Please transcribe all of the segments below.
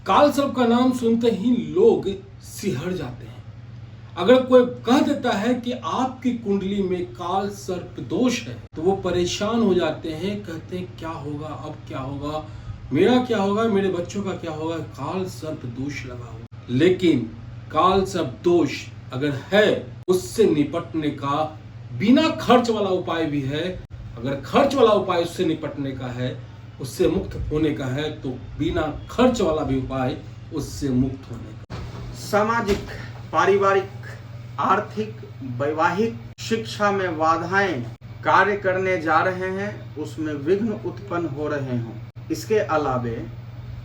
काल सर्प का नाम सुनते ही लोग सिहर जाते हैं। अगर कोई कह देता है कि आपकी कुंडली में काल सर्प दोष है तो वो परेशान हो जाते हैं, कहते हैं क्या होगा, अब क्या होगा, मेरा क्या होगा, मेरे बच्चों का क्या होगा, काल सर्प दोष लगा हुआ। लेकिन काल सर्प दोष अगर है उससे निपटने का बिना खर्च वाला उपाय भी है। अगर खर्च वाला उपाय उससे निपटने का है, उससे मुक्त होने का है, तो बिना खर्च वाला भी उपाय उससे मुक्त होने का। सामाजिक, पारिवारिक, आर्थिक, वैवाहिक शिक्षा में बाधाएं कार्य करने जा रहे हैं, उसमें विघ्न उत्पन्न हो रहे हों। इसके अलावे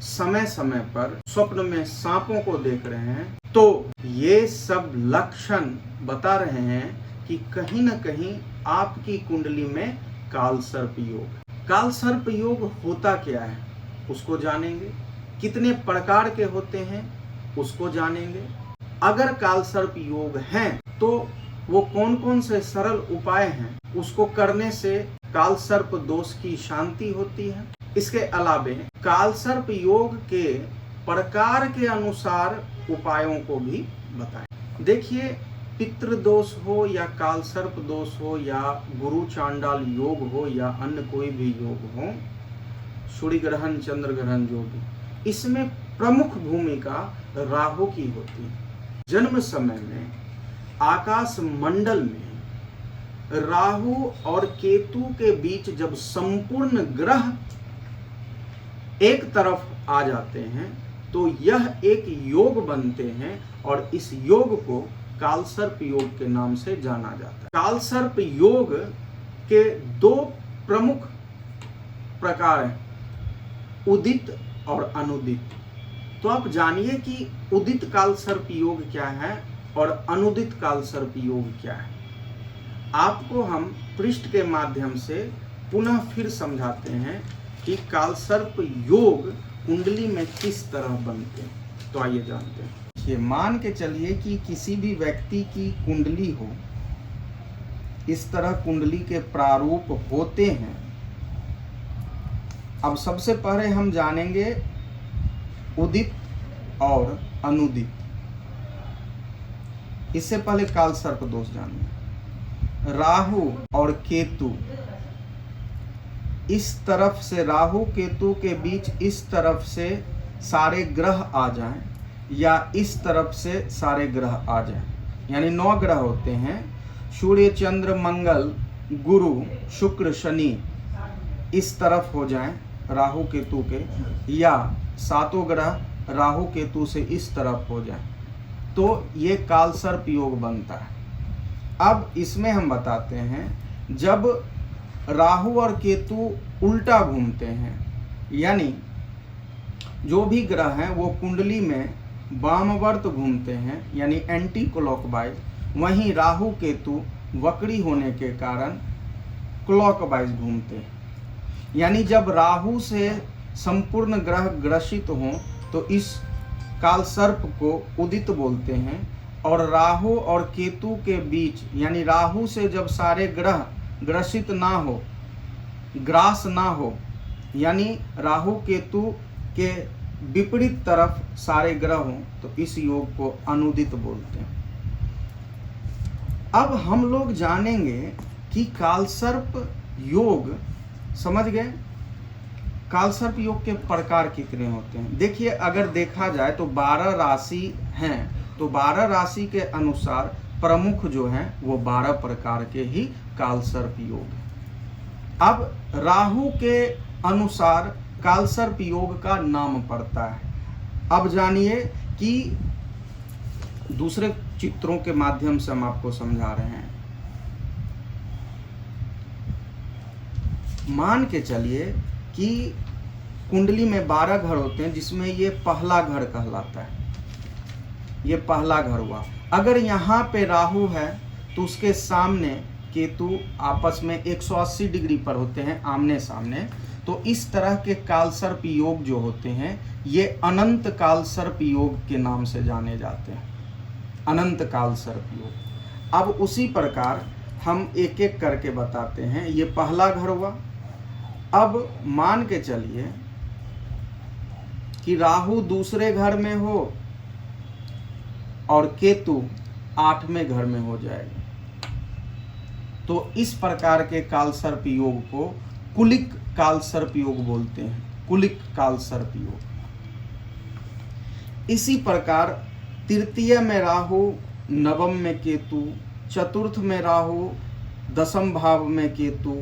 समय समय पर स्वप्न में सांपों को देख रहे हैं, तो ये सब लक्षण बता रहे हैं कि कहीं न कहीं आपकी कुंडली में काल सर्प योग। काल सर्प योग होता क्या है उसको जानेंगे, कितने प्रकार के होते हैं उसको जानेंगे। अगर काल सर्प योग हैं तो वो कौन कौन से सरल उपाय हैं उसको करने से काल सर्प दोष की शांति होती है। इसके अलावे काल सर्प योग के प्रकार के अनुसार उपायों को भी बताएं। देखिए, पितृदोष हो या काल सर्प दोष हो या गुरु चांडाल योग हो या अन्य कोई भी योग हो, सूर्य ग्रहण, चंद्र ग्रहण जो भी, इसमें प्रमुख भूमिका राहु की होती है। जन्म समय में आकाश मंडल में राहु और केतु के बीच जब संपूर्ण ग्रह एक तरफ आ जाते हैं तो यह एक योग बनते हैं और इस योग को काल सर्प योग के नाम से जाना जाता है। काल सर्प योग के दो प्रमुख प्रकार हैं, उदित और अनुदित। तो आप जानिए कि उदित काल सर्प योग क्या है और अनुदित काल सर्प योग क्या है। आपको हम पृष्ठ के माध्यम से पुनः फिर समझाते हैं कि काल सर्प योग कुंडली में किस तरह बनते हैं। तो आइए जानते हैं। ये मान के चलिए कि किसी भी व्यक्ति की कुंडली हो, इस तरह कुंडली के प्रारूप होते हैं। अब सबसे पहले हम जानेंगे उदित और अनुदित। इससे पहले काल सर्प दोष जानिए। राहु और केतु, इस तरफ से राहु केतु के बीच इस तरफ से सारे ग्रह आ जाएं या इस तरफ से सारे ग्रह आ जाएं, यानी 9 ग्रह होते हैं, सूर्य, चंद्र, मंगल, गुरु, शुक्र, शनि, इस तरफ हो जाएं राहु केतु के, या 7 ग्रह राहु केतु से इस तरफ हो जाएं, तो ये काल सर्प योग बनता है। अब इसमें हम बताते हैं, जब राहु और केतु उल्टा घूमते हैं, यानी जो भी ग्रह हैं वो कुंडली में वामवर्त घूमते हैं, यानी एंटी क्लॉकवाइज, वहीं राहु केतु वक्री होने के कारण क्लॉकवाइज घूमते हैं। यानी जब राहु से संपूर्ण ग्रह ग्रसित हों तो इस काल सर्प को उदित बोलते हैं, और राहु और केतु के बीच, यानी राहु से जब सारे ग्रह ग्रसित ना हो, ग्रास ना हो, यानी राहु केतु के विपरीत तरफ सारे ग्रह हों, तो इस योग को अनुदित बोलते हैं। अब हम लोग जानेंगे कि काल सर्प योग, समझ गए, काल सर्प योग के प्रकार कितने होते हैं। देखिए, अगर देखा जाए तो 12 राशि हैं, तो 12 राशि के अनुसार प्रमुख जो हैं वो 12 प्रकार के ही काल सर्प योग हैं। अब राहु के अनुसार काल सर्प योग का नाम पड़ता है। अब जानिए कि दूसरे चित्रों के माध्यम से हम आपको समझा रहे हैं। मान के चलिए कि कुंडली में 12 घर होते हैं, जिसमें ये पहला घर कहलाता है। ये पहला घर हुआ। अगर यहाँ पे राहु है तो उसके सामने केतु आपस में 180 डिग्री पर होते हैं, आमने सामने। तो इस तरह के काल सर्प योग जो होते हैं ये अनंत काल सर्प योग के नाम से जाने जाते हैं, अनंत काल सर्प योग। अब उसी प्रकार हम एक एक करके बताते हैं। ये पहला घर हुआ। अब मान के चलिए कि राहु दूसरे घर में हो और केतु 8वें घर में हो जाएगा। तो इस प्रकार के कालसर्प योग को कुलिक कालसर्प योग बोलते हैं, कुलिक कालसर्प योग। इसी प्रकार तृतीय में राहु, नवम में केतु, चतुर्थ में राहु, दसम भाव में केतु,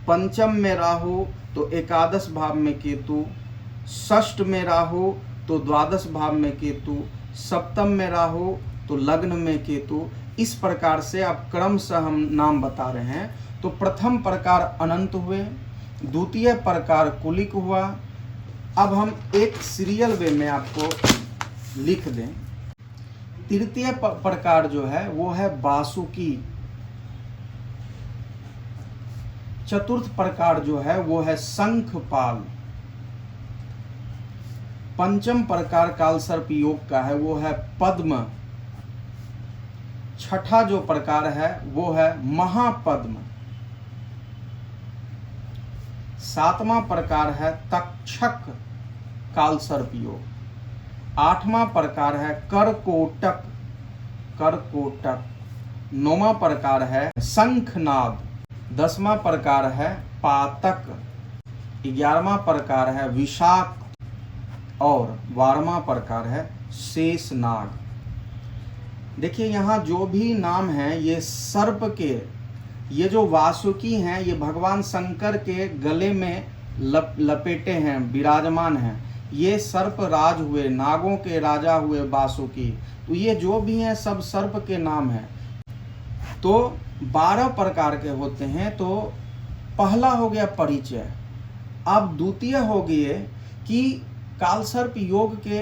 पंचम में राहु तो एकादश भाव में केतु, षष्ठ में राहु तो द्वादश भाव में केतु, सप्तम में राहु तो लग्न में केतु। इस प्रकार से अब क्रमशः हम नाम बता रहे हैं। तो प्रथम प्रकार अनंत हुए, द्वितीय प्रकार कुलिक हुआ। अब हम एक सीरियल वे में आपको लिख दें। तृतीय प्रकार जो है वो है वासुकी। चतुर्थ प्रकार जो है वो है शंखपाल। पंचम प्रकार कालसर्प योग का है वो है पद्म। छठा जो प्रकार है वो है महापद्म। सातवां प्रकार है तक्षक कालसर्प योग। आठवां प्रकार है करकोटक, करकोटक। नौवां प्रकार है शंखनाद। 10वां प्रकार है पातक। 11वां प्रकार है विशाख और 12वां प्रकार है शेषनाग। देखिए यहाँ जो भी नाम है ये सर्प के, ये जो वासुकी हैं ये भगवान शंकर के गले में लपेटे हैं, विराजमान हैं। ये सर्प राज हुए, नागों के राजा हुए वासुकी। तो ये जो भी हैं सब सर्प के नाम हैं। तो 12 प्रकार के होते हैं। तो पहला हो गया परिचय। अब द्वितीय हो गए कि कालसर्प योग के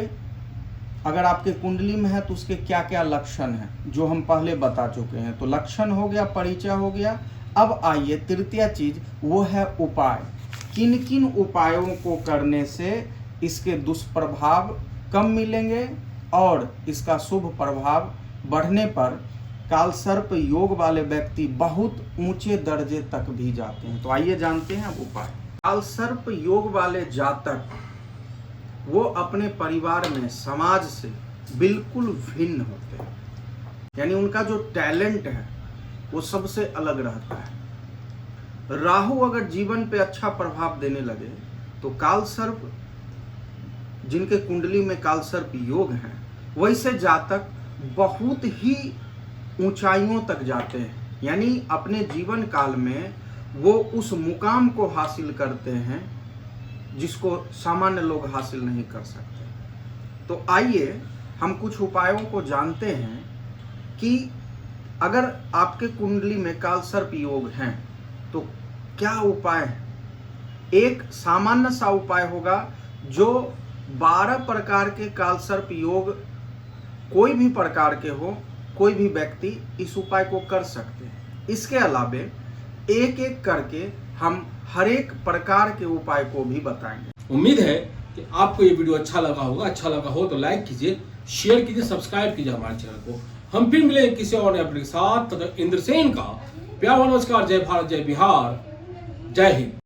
अगर आपके कुंडली में है तो उसके क्या क्या लक्षण हैं जो हम पहले बता चुके हैं। तो लक्षण हो गया, परिचय हो गया। अब आइए तृतीय चीज वो है उपाय। किन किन उपायों को करने से इसके दुष्प्रभाव कम मिलेंगे और इसका शुभ प्रभाव बढ़ने पर कालसर्प योग वाले व्यक्ति बहुत ऊंचे दर्जे तक भी जाते हैं। तो आइए जानते हैं अब उपाय। कालसर्प योग वाले जातक वो अपने परिवार में, समाज से बिल्कुल भिन्न होते हैं। यानी उनका जो टैलेंट है वो सबसे अलग रहता है। राहु अगर जीवन पे अच्छा प्रभाव देने लगे तो कालसर्प, जिनके कुंडली में कालसर्प योग हैं, वैसे जातक बहुत ही ऊंचाइयों तक जाते हैं। यानी अपने जीवन काल में वो उस मुकाम को हासिल करते हैं जिसको सामान्य लोग हासिल नहीं कर सकते। तो आइए हम कुछ उपायों को जानते हैं कि अगर आपके कुंडली में कालसर्प योग हैं तो क्या उपाय है। एक सामान्य सा उपाय होगा जो 12 प्रकार के कालसर्प योग कोई भी प्रकार के हो, कोई भी व्यक्ति इस उपाय को कर सकते हैं। इसके अलावे एक एक करके हम हर एक प्रकार के उपाय को भी बताएंगे। उम्मीद है कि आपको ये वीडियो अच्छा लगा होगा। अच्छा लगा हो तो लाइक कीजिए, शेयर कीजिए, सब्सक्राइब कीजिए हमारे चैनल को। हम फिर मिलेंगे किसी और नए अपडेट के साथ। तब तक इंद्रसेन का प्यार नमस्कार। जय भारत, जय बिहार, जय हिंद।